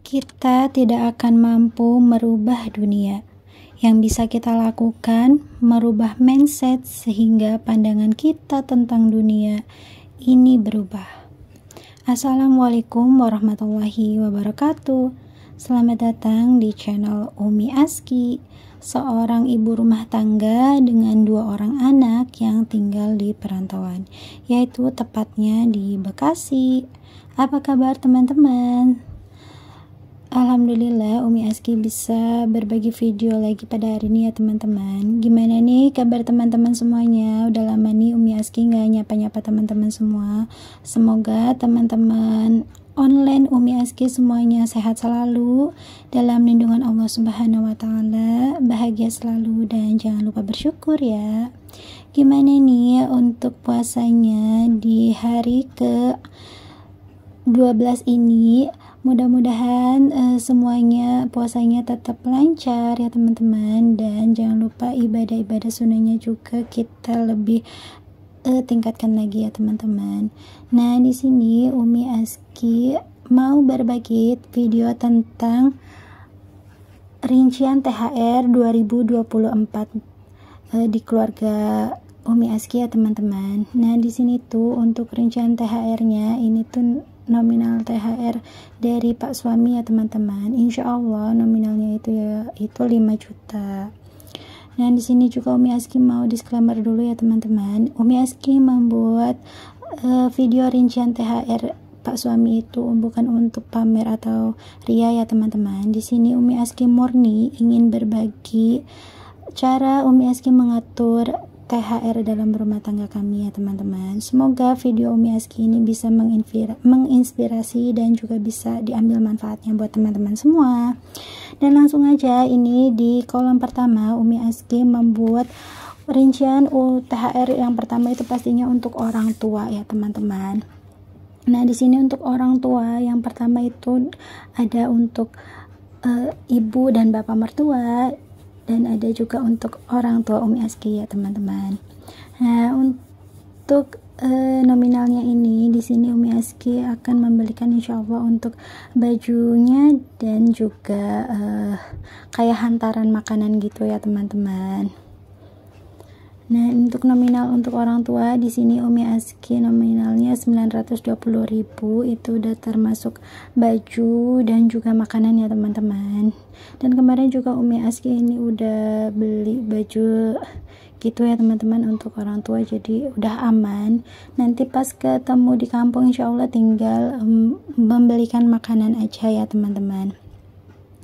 Kita tidak akan mampu merubah dunia. Yang bisa kita lakukan, merubah mindset sehingga pandangan kita tentang dunia ini berubah. Assalamualaikum warahmatullahi wabarakatuh. Selamat datang di channel Umi Aski, seorang ibu rumah tangga dengan 2 orang anak yang tinggal di perantauan, yaitu tepatnya di Bekasi. Apa kabar teman-teman? Alhamdulillah Umi Aski bisa berbagi video lagi pada hari ini ya teman-teman. Gimana nih kabar teman-teman semuanya? Udah lama nih Umi Aski gak nyapa-nyapa teman-teman semua. Semoga teman-teman online Umi Aski semuanya sehat selalu, dalam lindungan Allah Subhanahu wa Ta'ala, bahagia selalu, dan jangan lupa bersyukur ya. Gimana nih untuk puasanya di hari ke 12 ini? Mudah-mudahan semuanya puasanya tetap lancar ya teman-teman, dan jangan lupa ibadah-ibadah sunnahnya juga kita lebih tingkatkan lagi ya teman-teman. Nah, di sini Umi Aski mau berbagi video tentang rincian THR 2024 di keluarga Umi Aski ya teman-teman. Nah, di sini tuh untuk rincian THR-nya ini tuh nominal THR dari Pak suami ya teman-teman. Insya Allah nominalnya itu 5 juta. Nah, di sini juga Umi Aski mau disclaimer dulu ya teman-teman. Umi Aski membuat video rincian THR Pak suami itu bukan untuk pamer atau ria ya teman-teman. Di sini Umi Aski murni ingin berbagi cara Umi Aski mengatur THR dalam rumah tangga kami ya teman-teman. Semoga video Umi Aski ini bisa menginspirasi dan juga bisa diambil manfaatnya buat teman-teman semua. Dan langsung aja, ini di kolom pertama Umi Aski membuat rincian THR yang pertama itu pastinya untuk orang tua ya teman-teman. Nah, di sini untuk orang tua yang pertama itu ada untuk ibu dan bapak mertua, dan ada juga untuk orang tua Umi Aski ya teman-teman. Nah, untuk nominalnya ini di sini Umi Aski akan membelikan insyaallah untuk bajunya dan juga kayak hantaran makanan gitu ya teman-teman. Nah, untuk nominal untuk orang tua di sini Umi Aski nominalnya 920.000, itu udah termasuk baju dan juga makanan ya teman-teman. Dan kemarin juga Umi Aski ini udah beli baju gitu ya teman-teman untuk orang tua, jadi udah aman. Nanti pas ketemu di kampung insyaallah tinggal membelikan makanan aja ya teman-teman.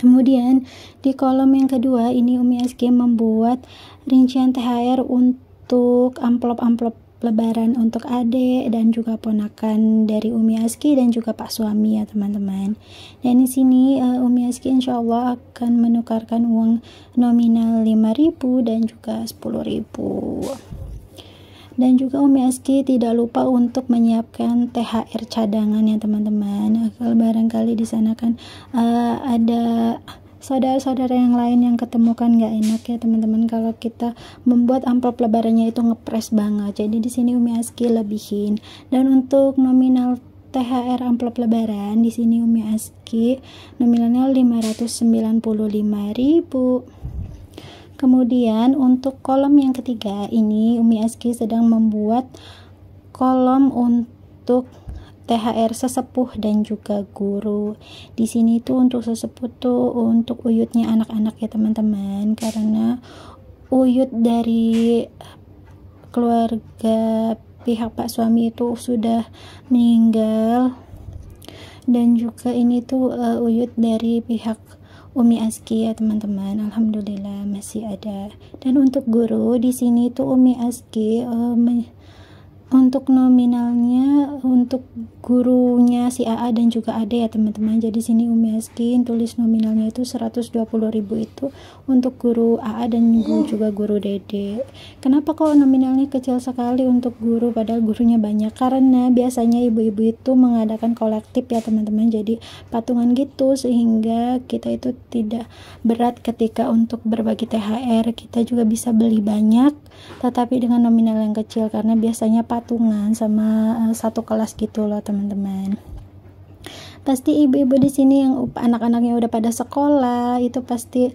Kemudian di kolom yang kedua ini Umi Aski membuat rincian THR untuk amplop-amplop lebaran untuk adik dan juga ponakan dari Umi Aski dan juga Pak suami ya teman-teman. Dan di sini Umi Aski insyaallah akan menukarkan uang nominal 5.000 dan juga 10.000. Dan juga Umi Aski tidak lupa untuk menyiapkan THR cadangan ya teman-teman. Kalau barangkali di sana kan ada saudara-saudara yang lain yang ketemukan nggak enak ya teman-teman kalau kita membuat amplop lebarannya itu ngepres banget. Jadi di sini Umi Aski lebihin. Dan untuk nominal THR amplop lebaran di sini Umi Aski nominalnya 595.000. Kemudian untuk kolom yang ketiga ini Umi Aski sedang membuat kolom untuk THR sesepuh dan juga guru. Di sini tuh untuk sesepuh tuh untuk uyutnya anak-anak ya teman-teman, karena uyut dari keluarga pihak Pak suami itu sudah meninggal, dan juga ini tuh uyut dari pihak Umi Aski ya teman-teman. Alhamdulillah masih ada. Dan untuk guru di sini tuh Umi Aski untuk nominalnya untuk gurunya si AA dan juga Ade ya teman-teman. Jadi sini Umi Aski tulis nominalnya itu 120.000 itu untuk guru AA dan juga guru Dede. Kenapa kok nominalnya kecil sekali untuk guru padahal gurunya banyak? Karena biasanya ibu-ibu itu mengadakan kolektif ya teman-teman, jadi patungan gitu sehingga kita itu tidak berat ketika untuk berbagi THR. Kita juga bisa beli banyak tetapi dengan nominal yang kecil karena biasanya patungan sama satu kelas gitu loh teman-teman. Pasti ibu-ibu di sini yang anak-anaknya udah pada sekolah itu pasti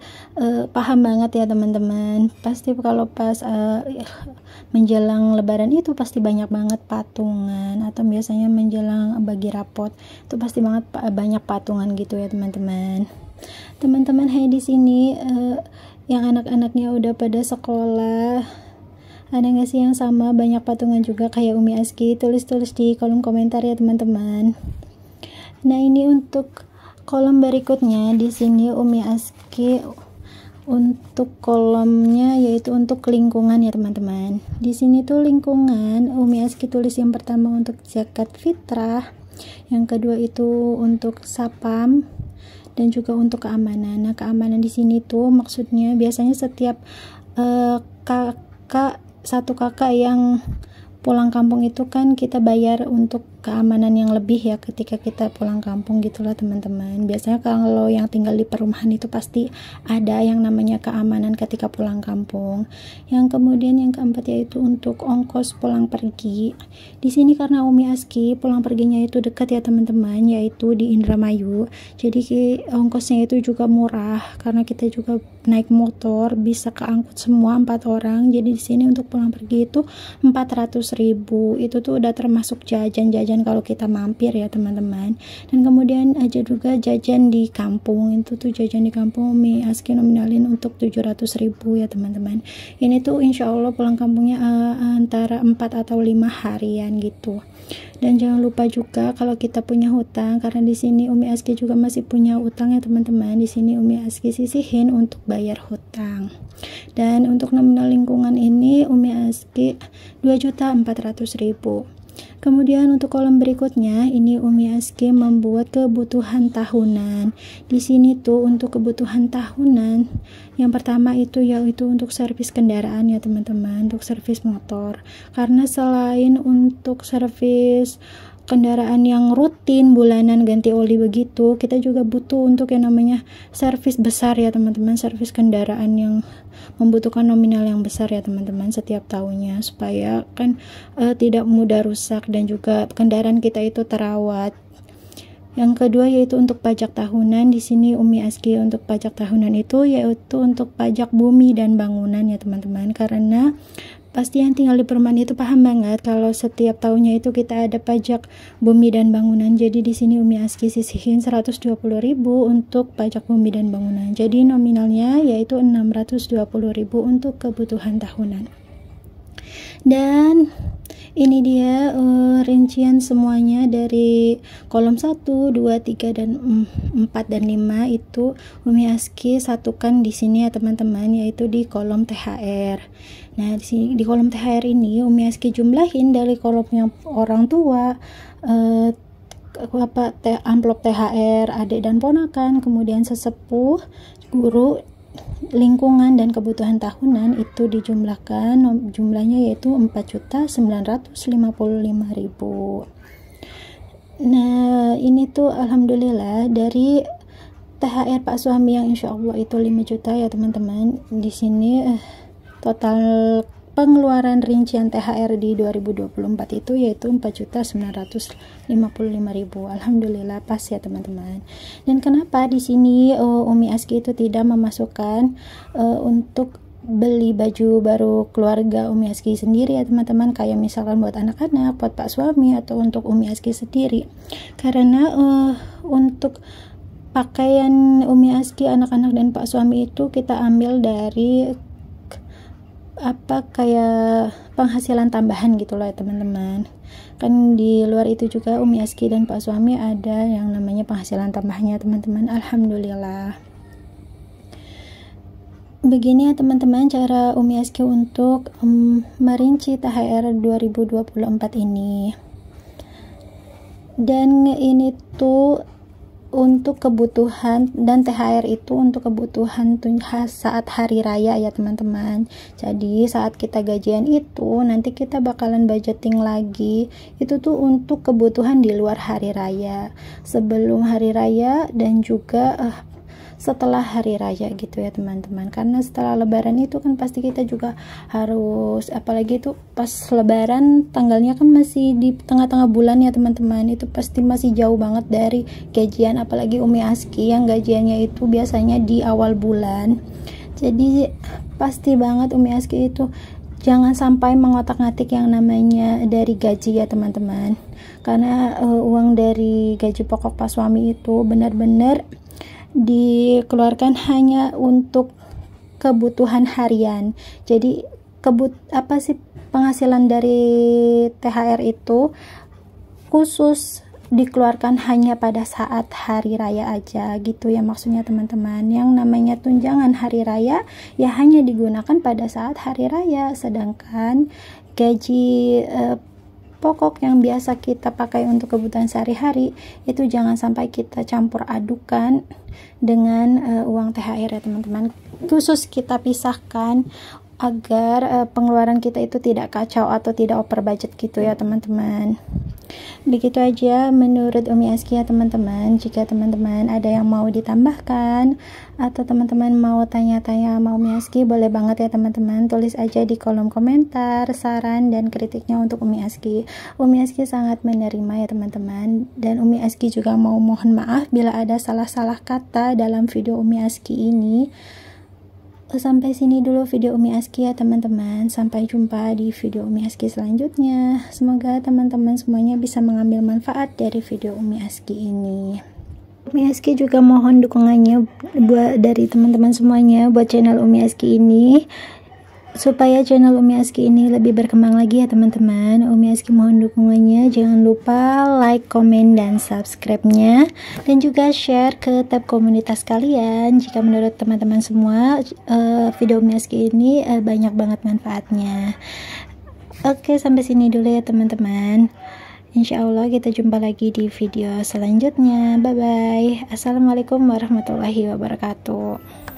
paham banget ya teman-teman. Pasti kalau pas menjelang lebaran itu pasti banyak banget patungan, atau biasanya menjelang bagi rapot itu pasti banyak patungan gitu ya teman-teman. Teman-teman, hai di sini yang anak-anaknya udah pada sekolah, ada nggak sih yang sama banyak patungan juga kayak Umi Aski? Tulis-tulis di kolom komentar ya teman-teman. Nah, ini untuk kolom berikutnya. Di sini Umi Aski untuk kolomnya yaitu untuk lingkungan ya teman-teman. Di sini tuh lingkungan Umi Aski tulis yang pertama untuk zakat fitrah, yang kedua itu untuk sapam, dan juga untuk keamanan. Nah, keamanan di sini tuh maksudnya biasanya setiap satu kakak yang pulang kampung itu kan kita bayar untuk keamanan yang lebih ya ketika kita pulang kampung gitulah teman-teman. Biasanya kalau yang tinggal di perumahan itu pasti ada yang namanya keamanan ketika pulang kampung. Yang kemudian yang keempat yaitu untuk ongkos pulang pergi. Di sini karena Umi Aski pulang perginya itu dekat ya teman-teman, yaitu di Indramayu. Jadi ongkosnya itu juga murah karena kita juga naik motor bisa keangkut semua 4 orang. Jadi di sini untuk pulang pergi itu 400.000. Itu tuh udah termasuk jajan-jajan kalau kita mampir ya teman-teman. Dan kemudian aja juga jajan di kampung, itu tuh jajan di kampung Umi Aski nominalin untuk 700.000 ya teman-teman. Ini tuh insya Allah pulang kampungnya antara 4 atau 5 harian gitu. Dan jangan lupa juga kalau kita punya hutang, karena di sini Umi Aski juga masih punya hutang ya teman-teman. Di sini Umi Aski sisihin untuk bayar hutang. Dan untuk nominal lingkungan ini Umi Aski 2.400.000. Kemudian untuk kolom berikutnya ini Umi Aski membuat kebutuhan tahunan. Di sini tuh untuk kebutuhan tahunan yang pertama itu yaitu untuk servis kendaraan ya teman-teman, untuk servis motor. Karena selain untuk servis kendaraan yang rutin bulanan ganti oli begitu, kita juga butuh untuk yang namanya servis besar ya teman-teman, servis kendaraan yang membutuhkan nominal yang besar ya teman-teman setiap tahunnya, supaya kan tidak mudah rusak dan juga kendaraan kita itu terawat. Yang kedua yaitu untuk pajak tahunan. Di sini Umi Aski untuk pajak tahunan itu yaitu untuk pajak bumi dan bangunan ya teman-teman, karena pasti yang tinggal di perumahan itu paham banget kalau setiap tahunnya itu kita ada pajak bumi dan bangunan. Jadi di sini Umi Aski sisihin 120.000 untuk pajak bumi dan bangunan. Jadi nominalnya yaitu 620.000 untuk kebutuhan tahunan. Dan ini dia rincian semuanya dari kolom 1, 2, 3 dan 4 dan 5 itu Umi Aski satukan di sini ya teman-teman, yaitu di kolom THR. Nah, di sini di kolom THR ini Umi Aski jumlahin dari kolom yang orang tua, amplop THR adik dan ponakan, kemudian sesepuh, guru, lingkungan dan kebutuhan tahunan itu dijumlahkan, jumlahnya yaitu 4.955.000. Nah, ini tuh alhamdulillah dari THR Pak suami yang insya Allah itu 5 juta ya teman-teman. Di sini total pengeluaran rincian THR di 2024 itu yaitu 4.955.000. Alhamdulillah pas ya teman-teman. Dan kenapa di sini Umi Aski itu tidak memasukkan untuk beli baju baru keluarga Umi Aski sendiri ya teman-teman, kayak misalkan buat anak-anak, buat Pak suami, atau untuk Umi Aski sendiri, karena untuk pakaian Umi Aski, anak-anak dan Pak suami itu kita ambil dari kayak penghasilan tambahan gitu loh ya teman-teman. Kan di luar itu juga Umi Aski dan Pak suami ada yang namanya penghasilan tambahnya teman-teman. Alhamdulillah. Begini ya teman-teman cara Umi Aski untuk merinci THR 2024 ini. Dan ini tuh untuk kebutuhan, dan THR itu untuk kebutuhan saat hari raya ya teman-teman. Jadi saat kita gajian itu nanti kita bakalan budgeting lagi, itu tuh untuk kebutuhan di luar hari raya, sebelum hari raya, dan juga setelah hari raya gitu ya teman-teman, karena setelah lebaran itu kan pasti kita juga harus, apalagi itu pas lebaran tanggalnya kan masih di tengah-tengah bulan ya teman-teman, itu pasti masih jauh banget dari gajian, apalagi Umi Aski yang gajiannya itu biasanya di awal bulan. Jadi pasti banget Umi Aski itu jangan sampai mengotak-ngatik yang namanya dari gaji ya teman-teman, karena uang dari gaji pokok pas suami itu benar-benar dikeluarkan hanya untuk kebutuhan harian. Jadi penghasilan dari THR itu khusus dikeluarkan hanya pada saat hari raya aja gitu ya, maksudnya teman-teman. Yang namanya tunjangan hari raya ya hanya digunakan pada saat hari raya, sedangkan gaji pokok yang biasa kita pakai untuk kebutuhan sehari-hari itu jangan sampai kita campur adukan dengan uang THR ya teman-teman. Khusus kita pisahkan agar pengeluaran kita itu tidak kacau atau tidak over budget gitu ya teman-teman. Begitu aja menurut Umi Aski ya teman-teman. Jika teman-teman ada yang mau ditambahkan atau teman-teman mau tanya-tanya sama Umi Aski, boleh banget ya teman-teman, tulis aja di kolom komentar saran dan kritiknya untuk Umi Aski. Umi Aski sangat menerima ya teman-teman, dan Umi Aski juga mau mohon maaf bila ada salah-salah kata dalam video Umi Aski ini. Sampai sini dulu video Umi Aski ya teman-teman. Sampai jumpa di video Umi Aski selanjutnya. Semoga teman-teman semuanya bisa mengambil manfaat dari video Umi Aski ini. Umi Aski juga mohon dukungannya dari teman-teman semuanya buat channel Umi Aski ini, supaya channel Umi Aski ini lebih berkembang lagi ya teman-teman. Umi Aski mohon dukungannya, jangan lupa like, komen, dan subscribe-nya, dan juga share ke tab komunitas kalian jika menurut teman-teman semua video Umi Aski ini banyak banget manfaatnya. Oke, sampai sini dulu ya teman-teman. Insya Allah kita jumpa lagi di video selanjutnya. Bye bye. Assalamualaikum warahmatullahi wabarakatuh.